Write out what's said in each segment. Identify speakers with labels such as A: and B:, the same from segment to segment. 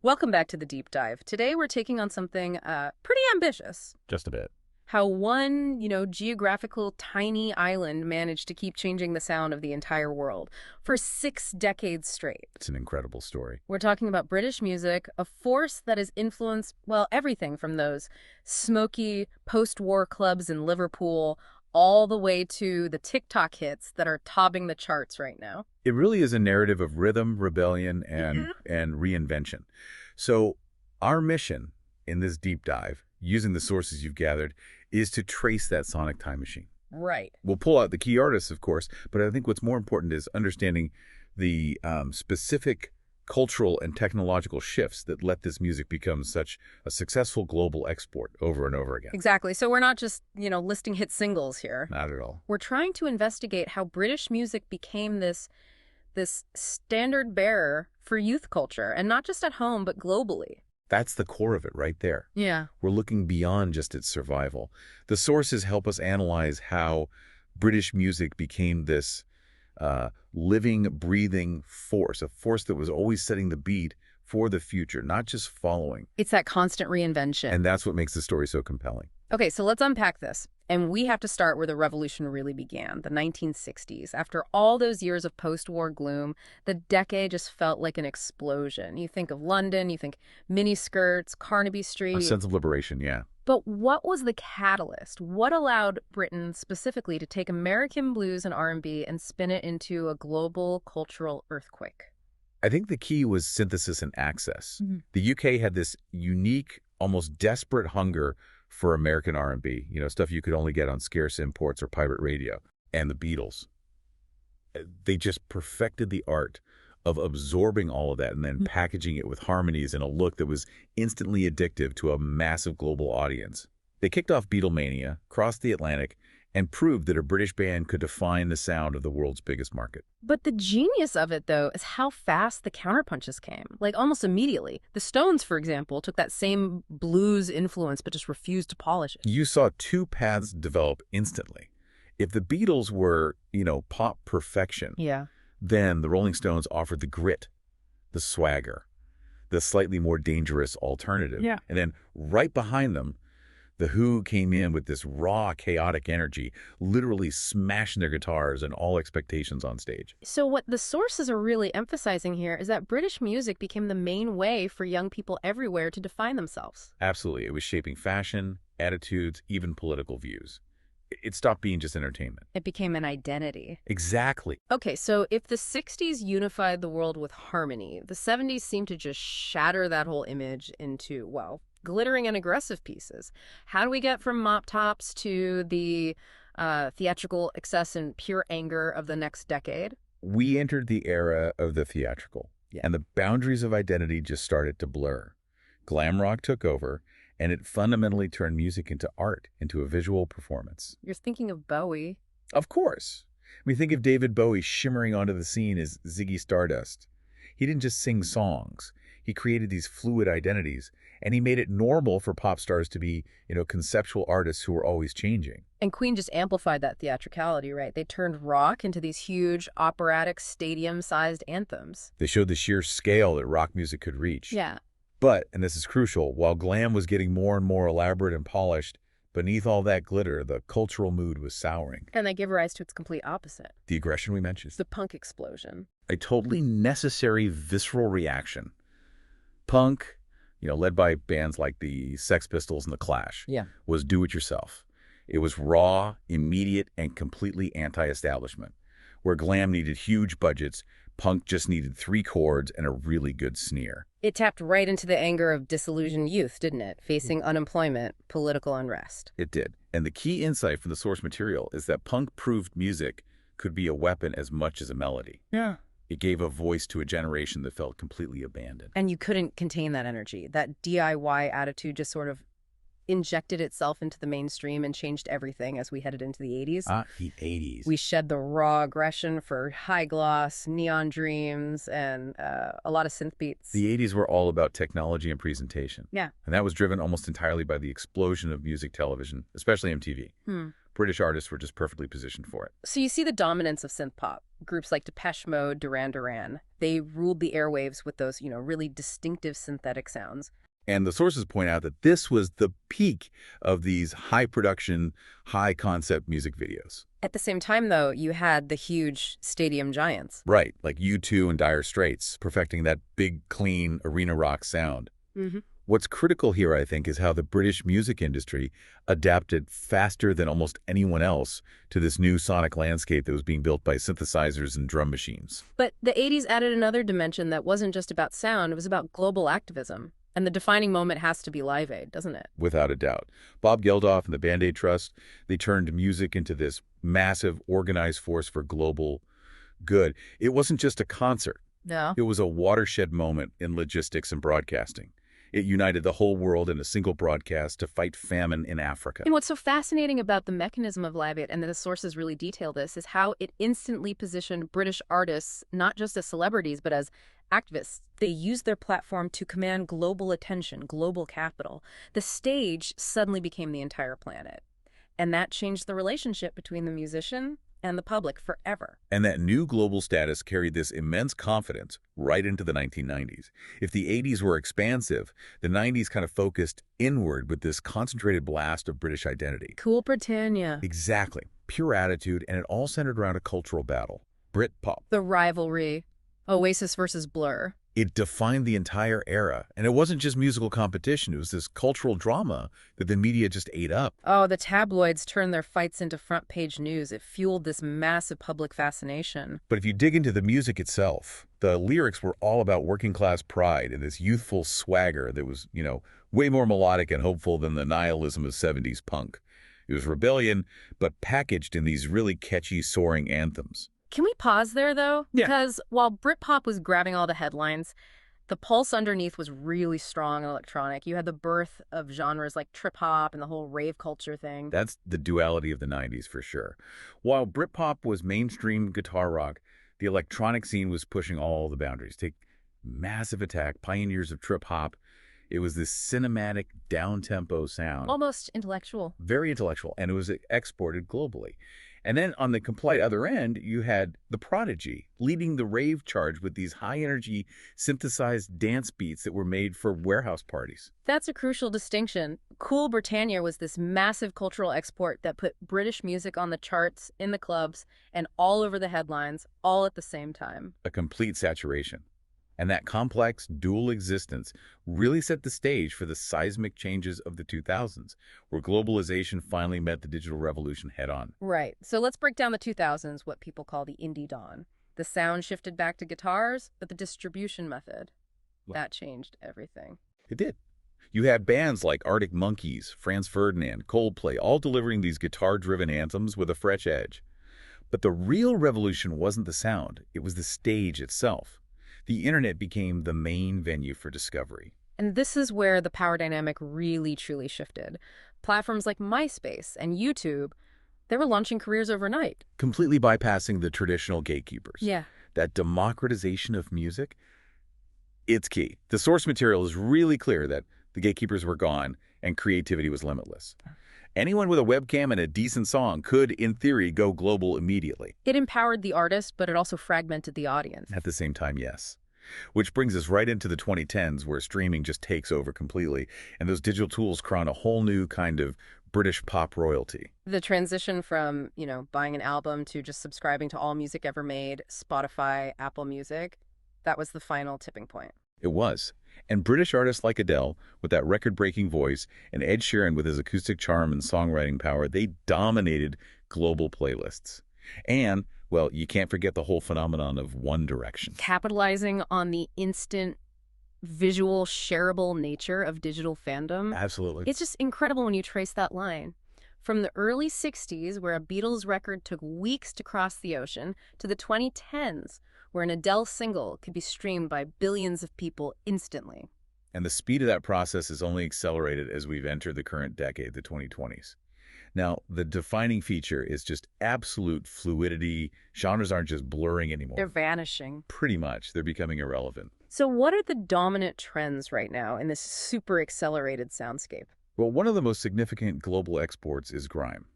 A: Welcome back to the deep dive. Today we're taking on something pretty ambitious.
B: Just a bit.
A: How one, geographical tiny island managed to keep changing the sound of the entire world for 6 decades straight.
B: It's an incredible story.
A: We're talking about British music, a force that has influenced, well, everything from those smoky post-war clubs in Liverpool all the way to the TikTok hits that are topping the charts right now.
B: It really is a narrative of rhythm, rebellion, and reinvention. So our mission in this deep dive, using the sources you've gathered, is to trace that sonic time machine.
A: Right.
B: We'll pull out the key artists, of course, but I think what's more important is understanding the specific cultural and technological shifts that let this music become such a successful global export over and over again.
A: Exactly. So we're not just, listing hit singles here.
B: Not at all.
A: We're trying to investigate how British music became this standard bearer for youth culture, and not just at home, but globally.
B: That's the core of it right there.
A: Yeah.
B: We're looking beyond just its survival. The sources help us analyze how British music became this living, breathing force, a force that was always setting the beat for the future, not just following.
A: It's that constant reinvention.
B: And that's what makes the story so compelling.
A: Okay, so let's unpack this. And we have to start where the revolution really began, the 1960s. After all those years of post-war gloom, the decade just felt like an explosion. You think of London, you think miniskirts, Carnaby Street.
B: A sense of liberation, yeah.
A: But what was the catalyst? What allowed Britain specifically to take American blues and R&B and spin it into a global cultural earthquake?
B: I think the key was synthesis and access.
A: Mm-hmm.
B: The UK had this unique, almost desperate hunger for American R&B, stuff you could only get on scarce imports or pirate radio. And the Beatles, they just perfected the art of absorbing all of that and then packaging it with harmonies and a look that was instantly addictive to a massive global audience. They kicked off Beatlemania, crossed the Atlantic, and proved that a British band could define the sound of the world's biggest market.
A: But the genius of it, though, is how fast the counterpunches came. Like, almost immediately. The Stones, for example, took that same blues influence but just refused to polish it.
B: You saw two paths develop instantly. If the Beatles were, pop perfection,
A: Yeah.
B: then the Rolling Stones offered the grit, the swagger, the slightly more dangerous alternative.
A: Yeah.
B: And then right behind them, The Who came in with this raw, chaotic energy, literally smashing their guitars and all expectations on stage.
A: So what the sources are really emphasizing here is that British music became the main way for young people everywhere to define themselves.
B: Absolutely. It was shaping fashion, attitudes, even political views. It stopped being just entertainment.
A: It became an identity.
B: Exactly.
A: Okay, so if the 60s unified the world with harmony, the 70s seemed to just shatter that whole image into, well, glittering and aggressive pieces. How do we get from mop tops to the theatrical excess and pure anger of the next decade?
B: We entered the era of the theatrical, and the boundaries of identity just started to blur. Glam rock took over, and it fundamentally turned music into art, into a visual performance.
A: You're thinking of Bowie.
B: Of course. We think of David Bowie shimmering onto the scene as Ziggy Stardust. He didn't just sing songs. He created these fluid identities, and he made it normal for pop stars to be, conceptual artists who were always changing.
A: And Queen just amplified that theatricality, right? They turned rock into these huge, operatic, stadium-sized anthems.
B: They showed the sheer scale that rock music could reach.
A: Yeah.
B: But, and this is crucial, while glam was getting more and more elaborate and polished, beneath all that glitter, the cultural mood was souring.
A: And that gave rise to its complete opposite.
B: The aggression we mentioned.
A: The punk explosion.
B: A totally necessary visceral reaction. Punk, led by bands like the Sex Pistols and the Clash, was do-it-yourself. It was raw, immediate, and completely anti-establishment. Where glam needed huge budgets, punk just needed 3 chords and a really good sneer.
A: It tapped right into the anger of disillusioned youth, didn't it? Facing unemployment, political unrest.
B: It did. And the key insight from the source material is that punk proved music could be a weapon as much as a melody.
A: Yeah.
B: It gave a voice to a generation that felt completely abandoned.
A: And you couldn't contain that energy. That DIY attitude just sort of injected itself into the mainstream and changed everything as we headed into the 80s.
B: The 80s.
A: We shed the raw aggression for high gloss, neon dreams, and a lot of synth beats.
B: The 80s were all about technology and presentation.
A: Yeah.
B: And that was driven almost entirely by the explosion of music television, especially MTV. British artists were just perfectly positioned for it.
A: So you see the dominance of synth pop, groups like Depeche Mode, Duran Duran. They ruled the airwaves with those, really distinctive synthetic sounds.
B: And the sources point out that this was the peak of these high production, high concept music videos.
A: At the same time, though, you had the huge stadium giants.
B: Right, like U2 and Dire Straits, perfecting that big, clean arena rock sound.
A: Hmm.
B: What's critical here, I think, is how the British music industry adapted faster than almost anyone else to this new sonic landscape that was being built by synthesizers and drum machines.
A: But the 80s added another dimension that wasn't just about sound, it was about global activism. And the defining moment has to be Live Aid, doesn't it?
B: Without a doubt. Bob Geldof and the Band-Aid Trust, they turned music into this massive, organized force for global good. It wasn't just a concert.
A: No.
B: It was a watershed moment in logistics and broadcasting. It united the whole world in a single broadcast to fight famine in Africa.
A: And what's so fascinating about the mechanism of Live Aid, and the sources really detail this, is how it instantly positioned British artists not just as celebrities, but as activists. They used their platform to command global attention, global capital. The stage suddenly became the entire planet. And that changed the relationship between the musician and the public forever.
B: And that new global status carried this immense confidence right into the 1990s. If the 80s were expansive, the 90s kind of focused inward with this concentrated blast of British identity.
A: Cool Britannia.
B: Exactly. Pure attitude, and it all centered around a cultural battle. Britpop.
A: The rivalry. Oasis versus Blur.
B: It defined the entire era. And it wasn't just musical competition. It was this cultural drama that the media just ate up.
A: Oh, the tabloids turned their fights into front-page news. It fueled this massive public fascination.
B: But if you dig into the music itself, the lyrics were all about working-class pride and this youthful swagger that was, way more melodic and hopeful than the nihilism of 70s punk. It was rebellion, but packaged in these really catchy, soaring anthems.
A: Can we pause there, though?
B: Yeah.
A: Because while Britpop was grabbing all the headlines, the pulse underneath was really strong and electronic. You had the birth of genres like trip-hop and the whole rave culture thing.
B: That's the duality of the 90s for sure. While Britpop was mainstream guitar rock, the electronic scene was pushing all the boundaries. Take Massive Attack, pioneers of trip-hop. It was this cinematic, down-tempo sound.
A: Almost intellectual.
B: Very intellectual, and it was exported globally. And then on the complete other end, you had The Prodigy leading the rave charge with these high-energy synthesized dance beats that were made for warehouse parties.
A: That's a crucial distinction. Cool Britannia was this massive cultural export that put British music on the charts, in the clubs, and all over the headlines, all at the same time.
B: A complete saturation. And that complex dual existence really set the stage for the seismic changes of the 2000s, where globalization finally met the digital revolution head-on.
A: Right. So let's break down the 2000s, what people call the indie dawn. The sound shifted back to guitars, but the distribution method, that changed everything.
B: It did. You had bands like Arctic Monkeys, Franz Ferdinand, Coldplay, all delivering these guitar-driven anthems with a fresh edge. But the real revolution wasn't the sound, it was the stage itself. The internet became the main venue for discovery.
A: And this is where the power dynamic really, truly shifted. Platforms like MySpace and YouTube, they were launching careers overnight.
B: Completely bypassing the traditional gatekeepers.
A: Yeah.
B: That democratization of music, it's key. The source material is really clear that the gatekeepers were gone and creativity was limitless. Anyone with a webcam and a decent song could, in theory, go global immediately.
A: It empowered the artist, but it also fragmented the audience.
B: At the same time, yes. Which brings us right into the 2010s, where streaming just takes over completely, and those digital tools crown a whole new kind of British pop royalty.
A: The transition from, buying an album to just subscribing to all music ever made, Spotify, Apple Music, that was the final tipping point.
B: It was. And British artists like Adele, with that record-breaking voice, and Ed Sheeran with his acoustic charm and songwriting power, they dominated global playlists. And, well, you can't forget the whole phenomenon of One Direction.
A: Capitalizing on the instant, visual, shareable nature of digital fandom.
B: Absolutely.
A: It's just incredible when you trace that line. From the early 60s, where a Beatles record took weeks to cross the ocean, to the 2010s, where an Adele single could be streamed by billions of people instantly.
B: And the speed of that process is only accelerated as we've entered the current decade, the 2020s. Now, the defining feature is just absolute fluidity. Genres aren't just blurring anymore.
A: They're vanishing.
B: Pretty much. They're becoming irrelevant.
A: So what are the dominant trends right now in this super accelerated soundscape?
B: Well, one of the most significant global exports is grime.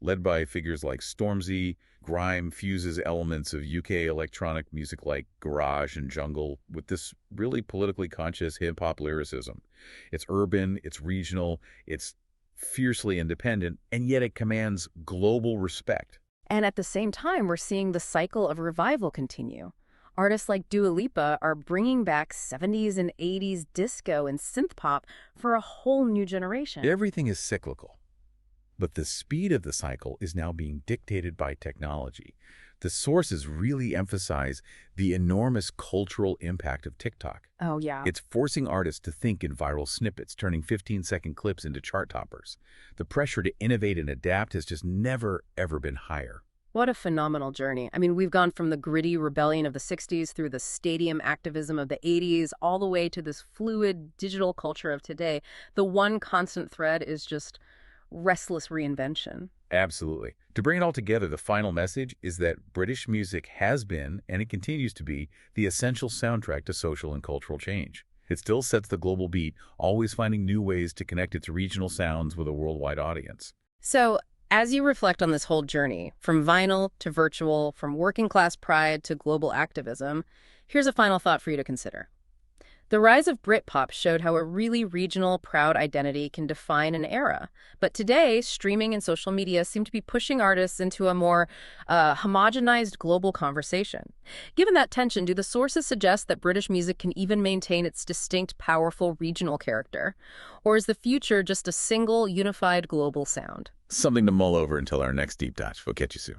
B: led by figures like Stormzy. Grime fuses elements of UK electronic music like garage and jungle with this really politically conscious hip-hop lyricism. It's urban, it's regional, it's fiercely independent, and yet it commands global respect.
A: And at the same time, we're seeing the cycle of revival continue. Artists like Dua Lipa are bringing back 70s and 80s disco and synth pop for a whole new generation.
B: Everything is cyclical. But the speed of the cycle is now being dictated by technology. The sources really emphasize the enormous cultural impact of TikTok.
A: Oh, yeah.
B: It's forcing artists to think in viral snippets, turning 15-second clips into chart toppers. The pressure to innovate and adapt has just never, ever been higher.
A: What a phenomenal journey. I mean, we've gone from the gritty rebellion of the 60s through the stadium activism of the 80s, all the way to this fluid digital culture of today. The one constant thread is just restless reinvention.
B: Absolutely. To bring it all together, the final message is that British music has been, and it continues to be, the essential soundtrack to social and cultural change. It still sets the global beat, always finding new ways to connect its regional sounds with a worldwide audience.
A: So, as you reflect on this whole journey, from vinyl to virtual, from working class pride to global activism, here's a final thought for you to consider. The rise of Britpop showed how a really regional, proud identity can define an era. But today, streaming and social media seem to be pushing artists into a more homogenized global conversation. Given that tension, do the sources suggest that British music can even maintain its distinct, powerful regional character? Or is the future just a single, unified global sound?
B: Something to mull over until our next deep dive. We'll catch you soon.